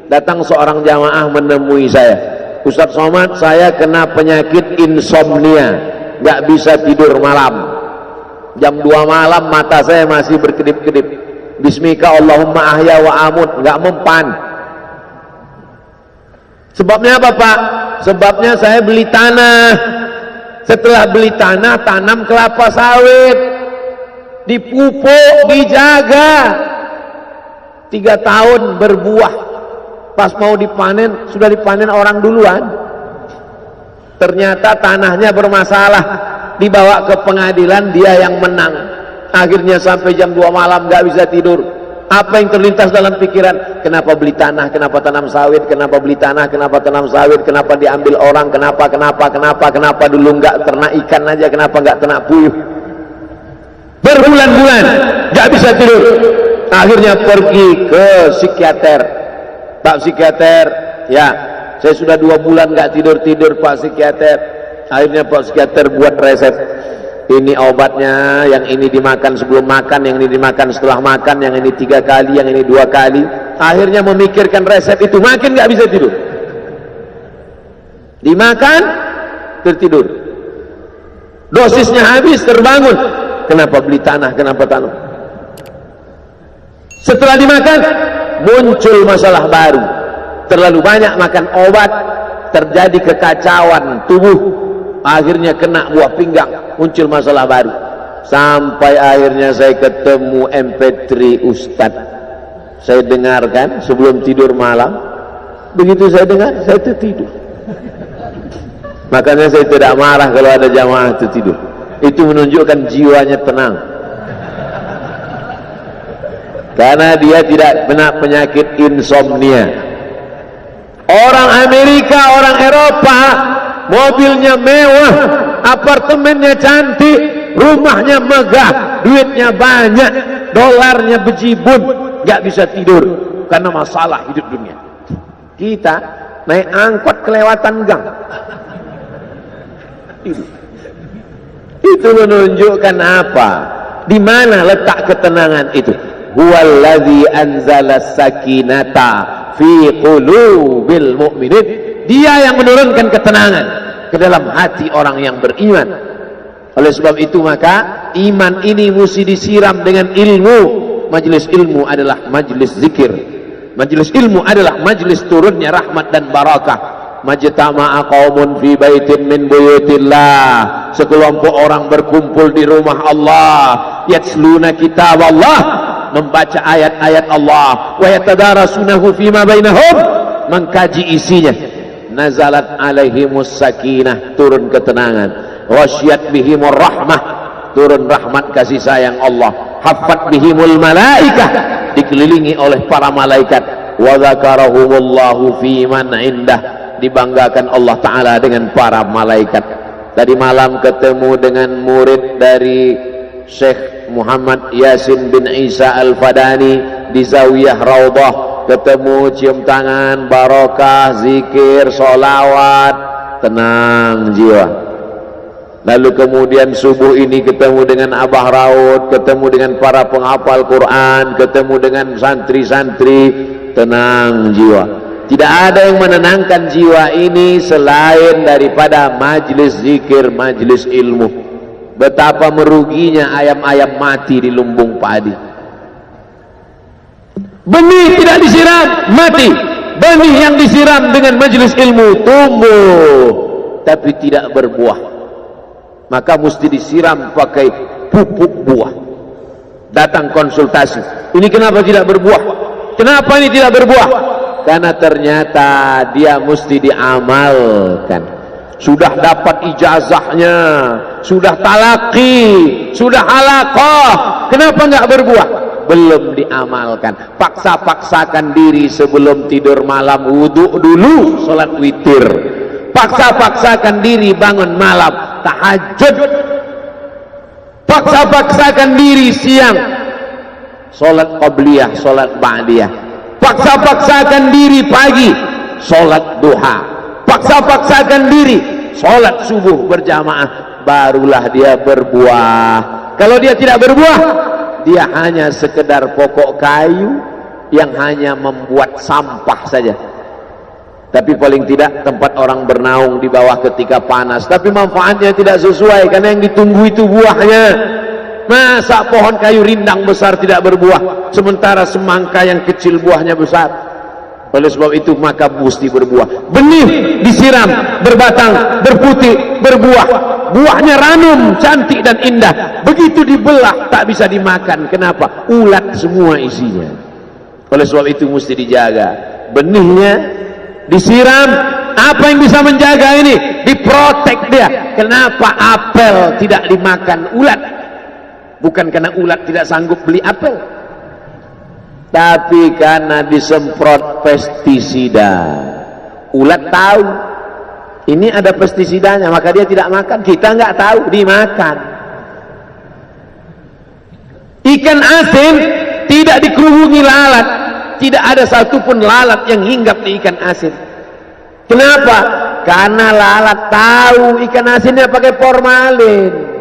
datang seorang jamaah menemui saya, Ustadz Somad, saya kena penyakit insomnia, nggak bisa tidur malam. Jam 2 malam mata saya masih berkedip-kedip. Bismika Allahumma ahya wa amut, nggak mempan. Sebabnya apa Pak? Sebabnya saya beli tanah. Setelah beli tanah, tanam kelapa sawit, dipupuk, dijaga, 3 tahun berbuah. Pas mau dipanen, sudah dipanen orang duluan. Ternyata tanahnya bermasalah, dibawa ke pengadilan, dia yang menang. Akhirnya sampai jam 2 malam gak bisa tidur. Apa yang terlintas dalam pikiran? Kenapa beli tanah, kenapa tanam sawit, kenapa beli tanah, kenapa tanam sawit, kenapa diambil orang, kenapa dulu gak ternak ikan aja, kenapa gak ternak puyuh. Berbulan-bulan gak bisa tidur. Akhirnya pergi ke psikiater. Pak psikiater, ya saya sudah 2 bulan gak tidur-tidur Pak psikiater. Akhirnya Pak psikiater buat resep. Ini obatnya, yang ini dimakan sebelum makan, yang ini dimakan setelah makan, yang ini 3 kali, yang ini 2 kali. Akhirnya memikirkan resep itu, makin gak bisa tidur. Dimakan, tertidur. Dosisnya habis, terbangun. Kenapa beli tanah, kenapa tanam? Setelah dimakan, muncul masalah baru. Terlalu banyak makan obat, terjadi kekacauan tubuh. Akhirnya kena buah pinggang, muncul masalah baru. Sampai akhirnya saya ketemu MP3 Ustadz. Saya dengarkan sebelum tidur malam. Begitu saya dengar, saya tertidur. Makanya saya tidak marah kalau ada jamaah tertidur. Itu menunjukkan jiwanya tenang. Karena dia tidak kena penyakit insomnia. Orang Amerika, orang Eropa, mobilnya mewah, apartemennya cantik, rumahnya megah, duitnya banyak, dolarnya bejibun, gak bisa tidur karena masalah hidup dunia. Kita naik angkot kelewatan gang, itu menunjukkan apa? Di mana letak ketenangan itu? Huwallazi anzalas sakinata fi qulubil mu'minin. Dia yang menurunkan ketenangan ke dalam hati orang yang beriman. Oleh sebab itu maka iman ini mesti disiram dengan ilmu. Majelis ilmu adalah majelis zikir. Majelis ilmu adalah majelis turunnya rahmat dan barakah. Majtama'a qaumun fi baitin min buyutillah. Sekelompok orang berkumpul di rumah Allah, yatsluna kitab Allah, membaca ayat-ayat Allah, wa yatadarasunahu fima bainahum, mengkaji isinya. Nazalat alaihimus sakinah, turun ketenangan. Wasyat bihimur rahmah, turun rahmat kasih sayang Allah. Haffat bihimul malaikah, dikelilingi oleh para malaikat. Wa dzakarahumullahu fi man indah, dibanggakan Allah Ta'ala dengan para malaikat. Tadi malam ketemu dengan murid dari Syekh Muhammad Yasin bin Isa Al-Fadani di Zawiyah Raudhah. Ketemu, cium tangan, barokah, zikir, sholawat, tenang jiwa. Lalu kemudian subuh ini ketemu dengan Abah Raud, ketemu dengan para penghafal Quran, ketemu dengan santri-santri, tenang jiwa. Tidak ada yang menenangkan jiwa ini selain daripada majlis zikir, majlis ilmu. Betapa meruginya ayam-ayam mati di lumbung padi. Benih tidak disiram, mati. Benih yang disiram dengan majelis ilmu tumbuh, tapi tidak berbuah. Maka mesti disiram pakai pupuk buah. Datang konsultasi, ini kenapa tidak berbuah? Kenapa ini tidak berbuah? Karena ternyata dia mesti diamalkan. Sudah dapat ijazahnya, sudah talaqi, sudah halaqah, kenapa nggak berbuah? Belum diamalkan. Paksa-paksakan diri sebelum tidur malam, wudhu dulu, sholat witir. Paksa-paksakan diri bangun malam, tahajud. Paksa-paksakan diri siang, sholat qabliyah, sholat ba'diyah. Paksa-paksakan diri pagi, sholat duha. Paksa-paksakan diri, sholat subuh berjamaah. Barulah dia berbuah. Kalau dia tidak berbuah, dia hanya sekedar pokok kayu, yang hanya membuat sampah saja. Tapi paling tidak tempat orang bernaung di bawah ketika panas, tapi manfaatnya tidak sesuai karena yang ditunggu itu buahnya. Masa pohon kayu rindang besar tidak berbuah sementara semangka yang kecil buahnya besar? Oleh sebab itu maka mesti berbuah. Benih disiram, berbatang, berputih, berbuah. Buahnya ranum, cantik dan indah. Begitu dibelah tak bisa dimakan. Kenapa? Ulat semua isinya. Oleh sebab itu mesti dijaga. Benihnya disiram. Apa yang bisa menjaga ini? Diprotek dia. Kenapa apel tidak dimakan ulat? Bukan karena ulat tidak sanggup beli apel, tapi karena disemprot pestisida. Ulat tahu ini ada pestisidanya, maka dia tidak makan. Kita nggak tahu, dimakan. Ikan asin tidak dikerubungi lalat. Tidak ada satupun lalat yang hinggap di ikan asin. Kenapa? Karena lalat tahu ikan asinnya pakai formalin.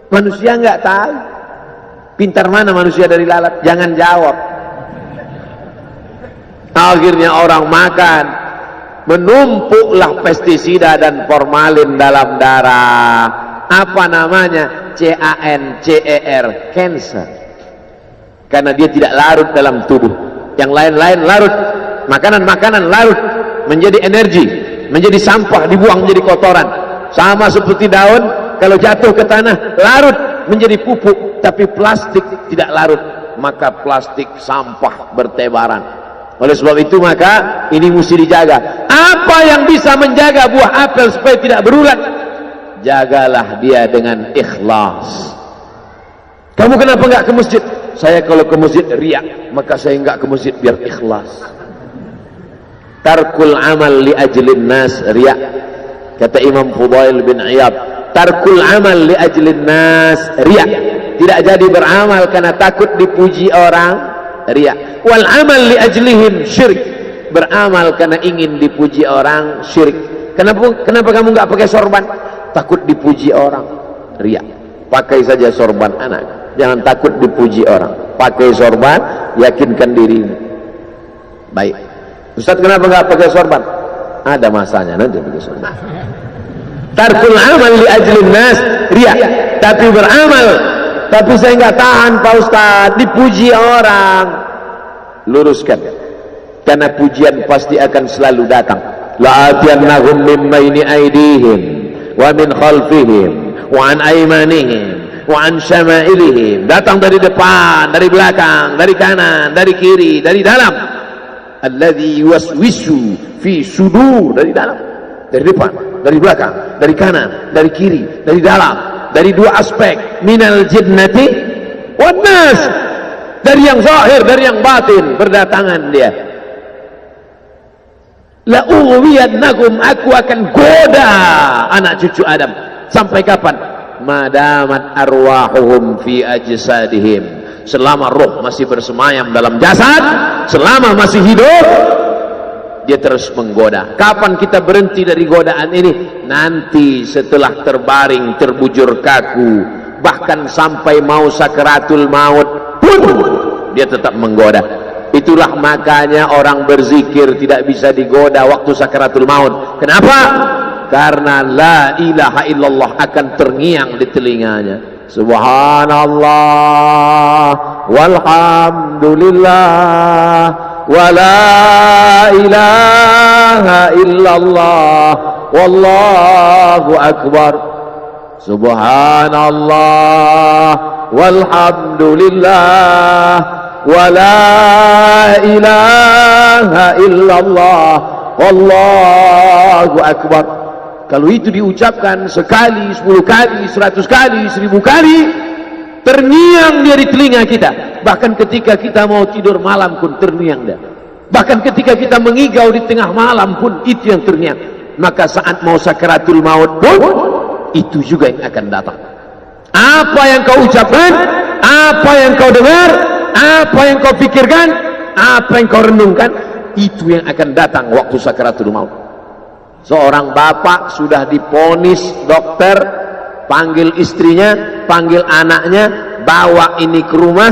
Manusia nggak tahu. Pintar mana manusia dari lalat? Jangan jawab. Akhirnya orang makan, menumpuklah pestisida dan formalin dalam darah. Apa namanya? CANCER, cancer. Karena dia tidak larut dalam tubuh. Yang lain-lain larut. Makanan-makanan larut menjadi energi, menjadi sampah, dibuang menjadi kotoran. Sama seperti daun, kalau jatuh ke tanah larut menjadi pupuk. Tapi plastik tidak larut, maka plastik sampah bertebaran. Oleh sebab itu maka ini mesti dijaga. Apa yang bisa menjaga buah apel supaya tidak berulat? Jagalah dia dengan ikhlas. Kamu kenapa enggak ke masjid? Saya kalau ke masjid riak, maka saya enggak ke masjid biar ikhlas. Tarkul amal li ajlin nas riak. Kata Imam Fudail bin Iyad, tarkul amal li ajlin nas riak. Tidak jadi beramal karena takut dipuji orang, riak. Wal amal li ajlihim syirik. Beramal karena ingin dipuji orang, syirik. Kenapa kamu enggak pakai sorban? Takut dipuji orang, riak. Pakai saja sorban anak. Jangan takut dipuji orang. Pakai sorban, yakinkan dirimu. Baik. Ustaz, kenapa enggak pakai sorban? Ada masanya nanti pakai sorban. Tarkul amal li ajlin nas riak. Tapi beramal, tapi saya enggak tahan Pak Ustaz, dipuji orang. Luruskan. Karena pujian pasti akan selalu datang. La'atiyannahum min baini aydihim wa min khalfihim wa an aymanihim wa an syama'ilihim. Datang dari depan, dari belakang, dari kanan, dari kiri, dari dalam. Alladzi yuwaswisu fi sudur, dari dalam, dari depan, dari belakang, dari kanan, dari kiri, dari dalam, dari dua aspek, minal jinnati wan nas, dari yang zahir, dari yang batin, berdatangan dia. La ughwiyannakum, aku akan goda anak cucu Adam. Sampai kapan? Madamat arwahuhum fi ajsadihim. Selama roh masih bersemayam dalam jasad, selama masih hidup, dia terus menggoda. Kapan kita berhenti dari godaan ini? Nanti setelah terbaring, terbujur kaku, bahkan sampai mau sakaratul maut pun dia tetap menggoda. Itulah makanya orang berzikir tidak bisa digoda waktu sakaratul maut. Kenapa? Karena la ilaha illallah akan terngiang di telinganya. Subhanallah walhamdulillah wa la ilaha illallah wallahu akbar. Subhanallah walhamdulillah wa la ilaha illallah wallahu akbar. Kalau itu diucapkan sekali, 10 kali, 100 kali, 1000 kali, terngiang dia di telinga kita. Bahkan ketika kita mau tidur malam pun terngiang dia. Bahkan ketika kita mengigau di tengah malam pun itu yang terngiang. Maka saat mau sakaratul maut pun itu juga yang akan datang. Apa yang kau ucapkan, apa yang kau dengar, apa yang kau pikirkan, apa yang kau renungkan, itu yang akan datang waktu sakaratul maut. Seorang bapak sudah diponis dokter, panggil istrinya, panggil anaknya, bawa ini ke rumah,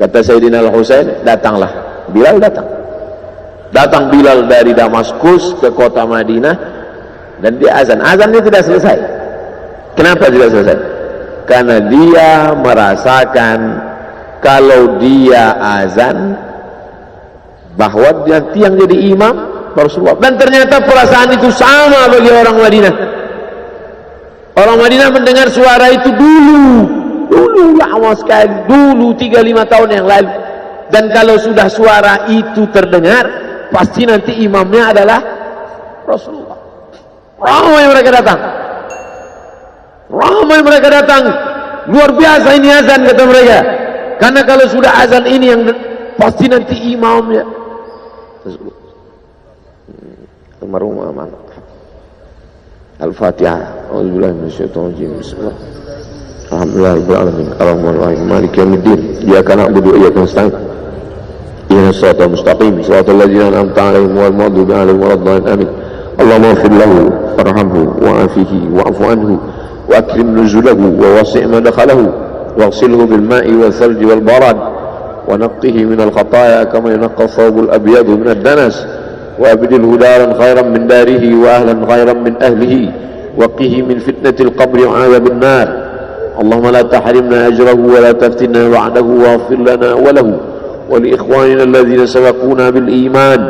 Kata Sayyidina Al-Husain, datanglah Bilal. Datang Bilal dari Damaskus ke kota Madinah, dan dia azan. Azannya tidak selesai. Kenapa tidak selesai? Karena dia merasakan kalau dia azan bahwa nanti yang jadi imam Rasulullah. Dan ternyata perasaan itu sama bagi orang Madinah. Orang Madinah mendengar suara itu dulu lama sekali, dulu 35 tahun yang lalu. Dan kalau sudah suara itu terdengar, pasti nanti imamnya adalah Rasulullah. Ramai mereka datang, luar biasa ini azan, kata mereka. Karena kalau sudah azan ini yang pasti nanti imamnya Rasulullah. Al-Fatihah. A'udzubillahi minasyaitonir rajim. Bismillah. Alhamdulillahirabbil alamin. Arrahmanirrahim. Maliki yaumiddin. Iyyaka na'budu wa iyyaka nasta'in. Ihdinas siratal mustaqim. Shiratal ladzina an'amta 'alaihim ghairil maghdubi 'alaihim waladdallin. Amin. Allahumma ighfir lahu warhamhu wa'afihi wa'fu anhu wa akrim nuzulahu wa wasi' madkhalahu waghsilhu bil ma'i wal thalji wal barad wa naqqihi minal khataaya kama yunqqa ath-thawbul abyadu minad danas. وأبدله دارا خيرا من داره وأهلا خيرا من أهله وقه من فتنة القبر وعذاب النار. اللهم لا تحرمنا أجره ولا تفتنا بعده واغفر لنا وله ولإخواننا الذين سبقونا بالإيمان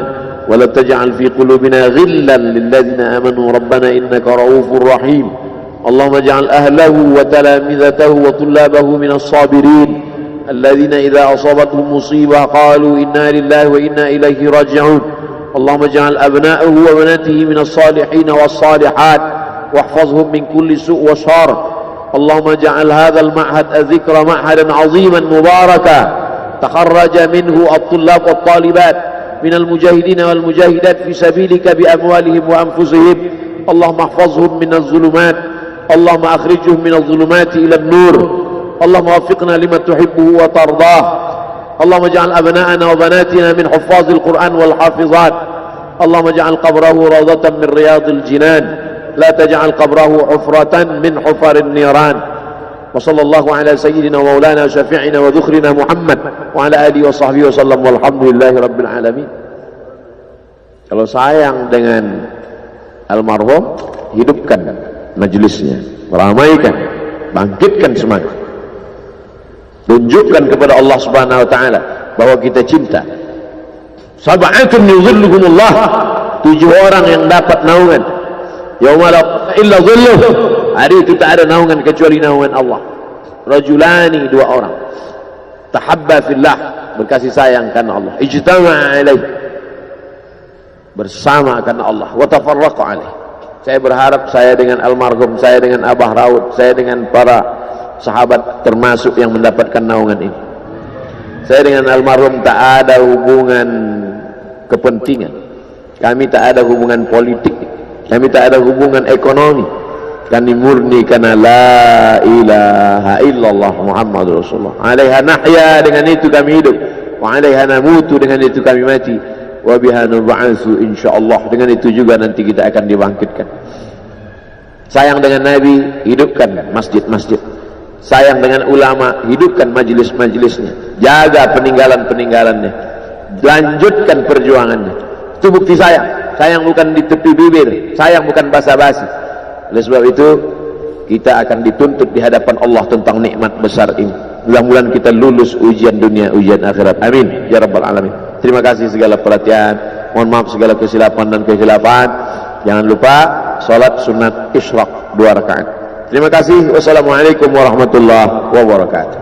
ولا تجعل في قلوبنا غلا للذين آمنوا ربنا إنك رؤوف رحيم. اللهم اجعل أهله وتلامذته وطلابه من الصابرين الذين إذا أصابتهم مصيبة قالوا إنا لله وإنا إليه راجعون. اللهم اجعل أبناءه وبناته من الصالحين والصالحات واحفظهم من كل سوء وشر. اللهم اجعل هذا المعهد الذكر معهدا عظيما مباركا تخرج منه الطلاب والطالبات من المجاهدين والمجاهدات في سبيلك بأموالهم وأنفسهم. اللهم احفظهم من الظلمات، اللهم أخرجهم من الظلمات إلى النور. اللهم وفقنا لما تحبه وترضاه. اللهم اجعل أبناءنا وبناتنا من حفاظ القرآن والحافظات. اللهم اجعل قبره روضة من رياض الجنان، لا تجعل قبره حفرة من حفر النيران. وصلى الله على سيدنا ومولانا شفيعنا وذخرنا محمد وعلى آله وصحبه وسلم والحمد لله رب العالمين. Kalau sayang dengan almarhum, hidupkan majelisnya, ramaikan, bangkitkan semangat. Tunjukkan kepada Allah Subhanahu wa taala bahwa kita cinta. Sab'atun yudhilluhumullah, 7 orang yang dapat naungan. Yauma la illa dhilluh, hari itu tak ada naungan kecuali naungan Allah. Rajulani, 2 orang. Tahabba fillah, berkasih sayang karena Allah. Ijtama'a alaih, bersama karena Allah. Wa tafarraqa alaih. Saya berharap saya dengan almarhum, saya dengan Abah Raud, saya dengan para sahabat termasuk yang mendapatkan naungan ini. Saya dengan almarhum tak ada hubungan kepentingan, kami tak ada hubungan politik, kami tak ada hubungan ekonomi. Kami murni karena la ilaha illallah Muhammadur Rasulullah. Alaiha nahya, dengan itu kami hidup. Wa alaiha namutu, dengan itu kami mati. Wa biha nub'atsu insyaallah, dengan itu juga nanti kita akan dibangkitkan. Sayang dengan Nabi, hidupkan masjid-masjid. Sayang dengan ulama, hidupkan majelis-majelisnya. Jaga peninggalan-peninggalannya, lanjutkan perjuangannya. Itu bukti sayang. Sayang bukan di tepi bibir, sayang bukan basa-basi. Oleh sebab itu kita akan dituntut di hadapan Allah tentang nikmat besar ini. Mudah-mudahan kita lulus ujian dunia, ujian akhirat. Amin ya rabbal alamin. Terima kasih segala perhatian. Mohon maaf segala kesilapan dan kekhilafan. Jangan lupa salat sunat isyraq 2 rakaat. Terima kasih. Wassalamualaikum warahmatullahi wabarakatuh.